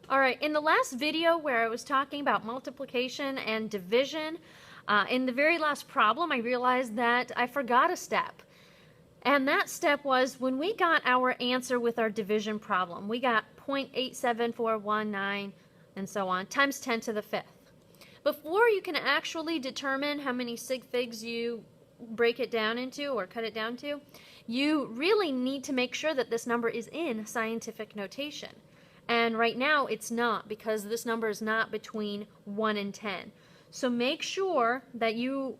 All right, in the last video where I was talking about multiplication and division, in the very last problem, I realized that I forgot a step. And that step was when we got our answer with our division problem. We got 0.87419 and so on times 10 to the fifth. Before you can actually determine how many sig figs you break it down into or cut it down to, you really need to make sure that this number is in scientific notation. And right now it's not, because this number is not between 1 and 10. So make sure that you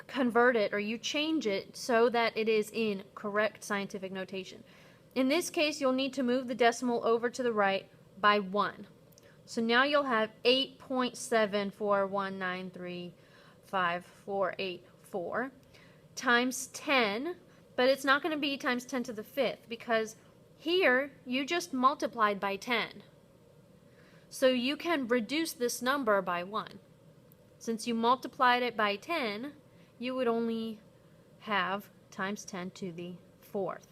convert it or you change it so that it is in correct scientific notation. In this case, you'll need to move the decimal over to the right by 1. So now you'll have 8.7419354484 times 10, but it's not going to be times 10 to the fifth because here you just multiplied by 10. So you can reduce this number by 1. Since you multiplied it by 10, you would only have times 10 to the fourth.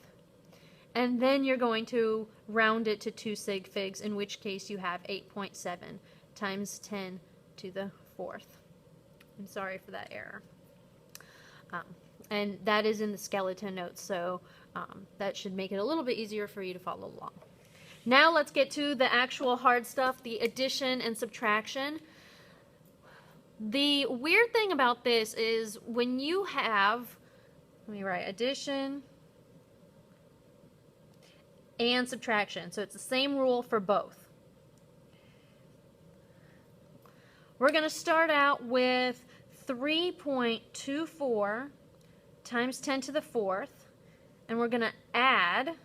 And then you're going to round it to 2 sig figs, in which case you have 8.7 times 10 to the fourth. I'm sorry for that error. And that is in the skeleton notes, so that should make it a little bit easier for you to follow along. Now let's get to the actual hard stuff, the addition and subtraction. The weird thing about this is when you have, let me write addition and subtraction. So it's the same rule for both. We're going to start out with 3.24 times 10 to the fourth, and we're going to add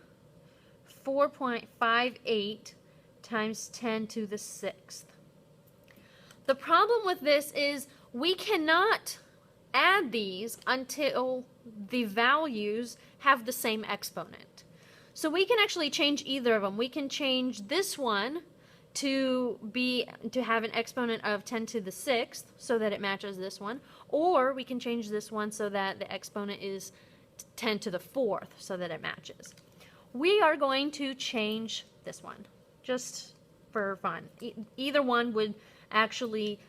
4.58 times 10 to the sixth. The problem with this is we cannot add these until the values have the same exponent. So we can actually change either of them. We can change this one to have an exponent of 10 to the sixth so that it matches this one, or we can change this one so that the exponent is 10 to the fourth so that it matches. We are going to change this one just for fun. Either one would actually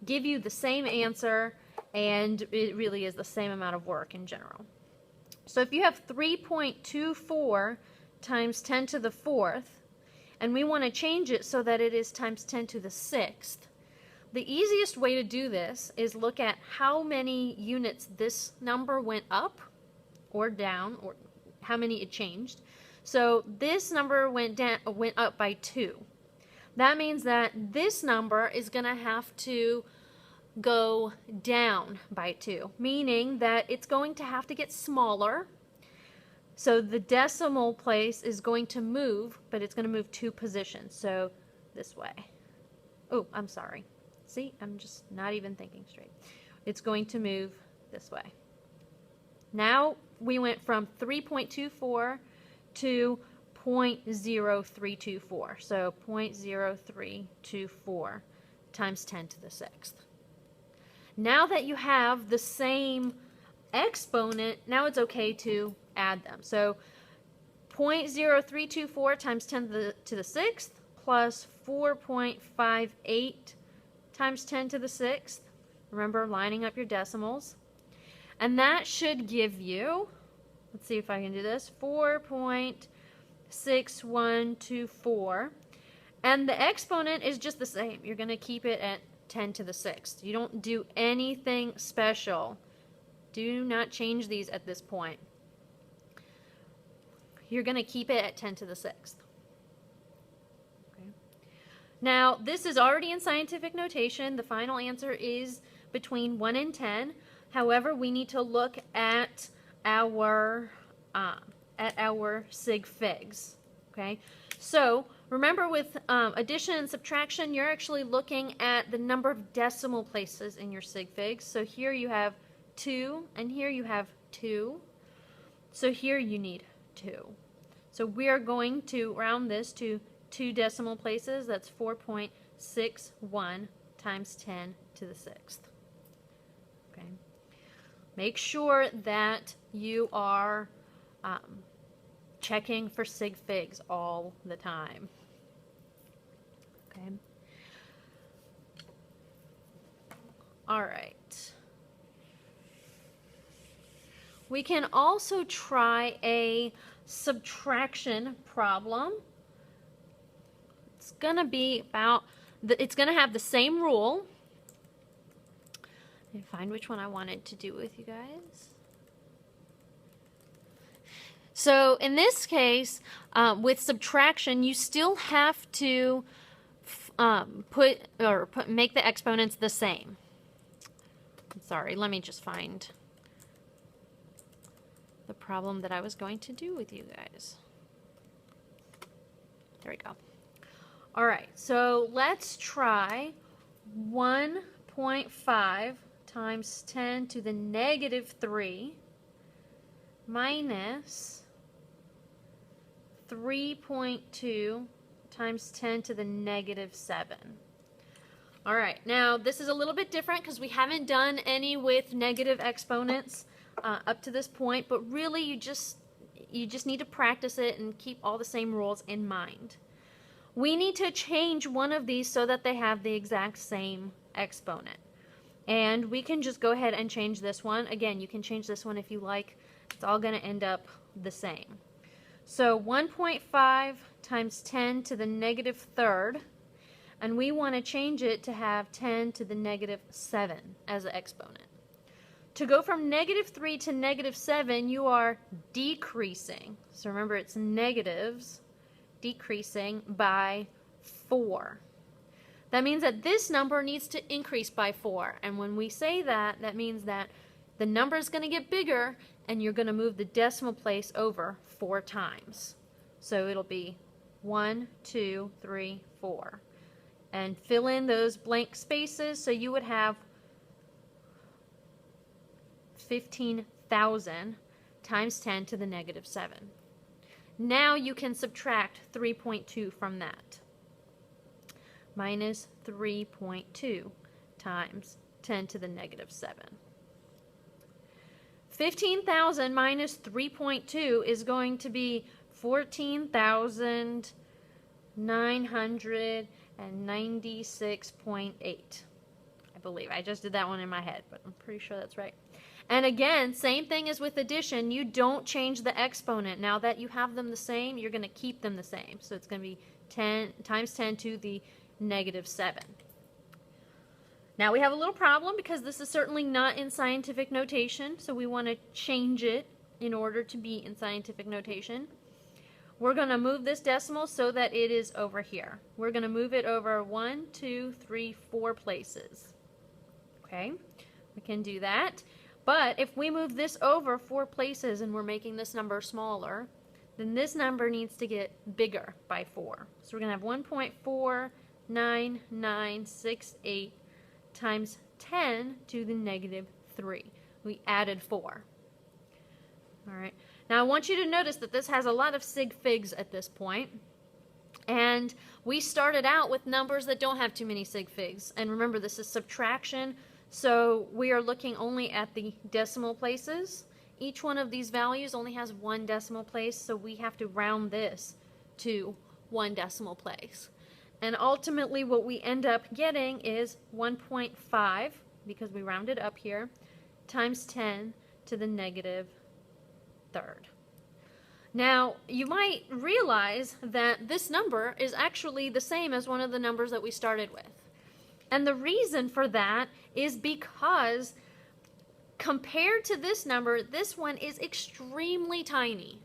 give you the same answer, and it really is the same amount of work in general. So if you have 3.24 times 10 to the fourth, and we want to change it so that it is times 10 to the sixth, the easiest way to do this is look at how many units this number went up or down, or how many it changed. So this number went up by 2. That means that this number is going to have to go down by 2, meaning that it's going to have to get smaller. So the decimal place is going to move, but it's going to move 2 positions. So this way. Oh, I'm sorry. See, I'm just not even thinking straight. It's going to move this way. Now we went from 3.24 to 0.0324. So 0.0324 times 10 to the sixth. Now that you have the same exponent, now it's okay to add them. So 0.0324 times 10 to the sixth plus 4.58 times 10 to the sixth. Remember, lining up your decimals. And that should give you, let's see if I can do this, 4.6124. And the exponent is just the same. You're going to keep it at 10 to the sixth. You don't do anything special. Do not change these at this point. You're going to keep it at 10 to the sixth. Okay. Now, this is already in scientific notation. The final answer is between 1 and 10. However, we need to look at our sig figs. Okay, so remember with addition and subtraction, you're actually looking at the number of decimal places in your sig figs. So here you have 2, and here you have 2. So here you need 2. So we are going to round this to 2 decimal places. That's 4.61 times 10 to the sixth. Okay. Make sure that you are checking for sig figs all the time. Okay. All right. We can also try a subtraction problem. It's going to be about, it's going to have the same rule. Let me find which one I wanted to do with you guys. So in this case, with subtraction, you still have to make the exponents the same. Sorry, let me just find the problem that I was going to do with you guys. There we go. All right, so let's try 1.5 times 10 to the negative 3 minus 3.2 times 10 to the negative 7. All right, now this is a little bit different because we haven't done any with negative exponents up to this point, but really you just need to practice it and keep all the same rules in mind. We need to change one of these so that they have the exact same exponent. And we can just go ahead and change this one. Again, you can change this one if you like. It's all going to end up the same. So 1.5 times 10 to the negative third, and we want to change it to have 10 to the negative 7 as an exponent. To go from negative 3 to negative 7, you are decreasing. So remember, it's negatives, decreasing by 4. That means that this number needs to increase by 4. And when we say that, that means that the number is going to get bigger and you're going to move the decimal place over 4 times. So it'll be 1, 2, 3, 4. And fill in those blank spaces, so you would have 15,000 times 10 to the negative 7. Now you can subtract 3.2 from that. Minus 3.2 times 10 to the negative 7. 15,000 minus 3.2 is going to be 14,996.8. I believe. I just did that one in my head, but I'm pretty sure that's right. And again, same thing as with addition. You don't change the exponent. Now that you have them the same, you're going to keep them the same. So it's going to be 10 times 10 to the negative 7. Now we have a little problem because this is certainly not in scientific notation, so we want to change it in order to be in scientific notation. We're going to move this decimal so that it is over here. We're going to move it over 1, 2, 3, 4 places. Okay, we can do that. But if we move this over 4 places and we're making this number smaller, then this number needs to get bigger by 4. So we're going to have 1.49968 times 10 to the negative 3. We added 4. All right. Now I want you to notice that this has a lot of sig figs at this point. And we started out with numbers that don't have too many sig figs. And remember, this is subtraction, so we are looking only at the decimal places. Each one of these values only has 1 decimal place, so we have to round this to 1 decimal place. And ultimately what we end up getting is 1.5, because we rounded up here, times 10 to the negative third. Now, you might realize that this number is actually the same as one of the numbers that we started with. And the reason for that is because compared to this number, this one is extremely tiny,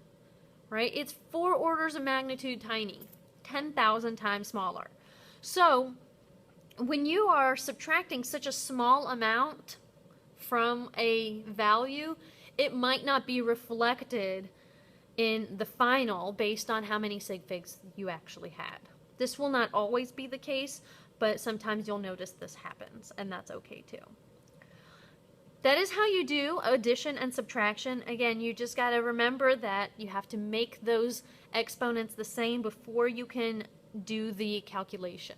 right? It's 4 orders of magnitude tiny, 10,000 times smaller. So when you are subtracting such a small amount from a value, it might not be reflected in the final based on how many sig figs you actually had. This will not always be the case, but sometimes you'll notice this happens, and that's okay too. That is how you do addition and subtraction. Again, you just got to remember that you have to make those exponents the same before you can do the calculation.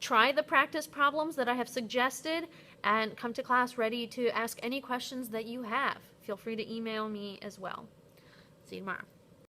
Try the practice problems that I have suggested and come to class ready to ask any questions that you have. Feel free to email me as well. See you tomorrow.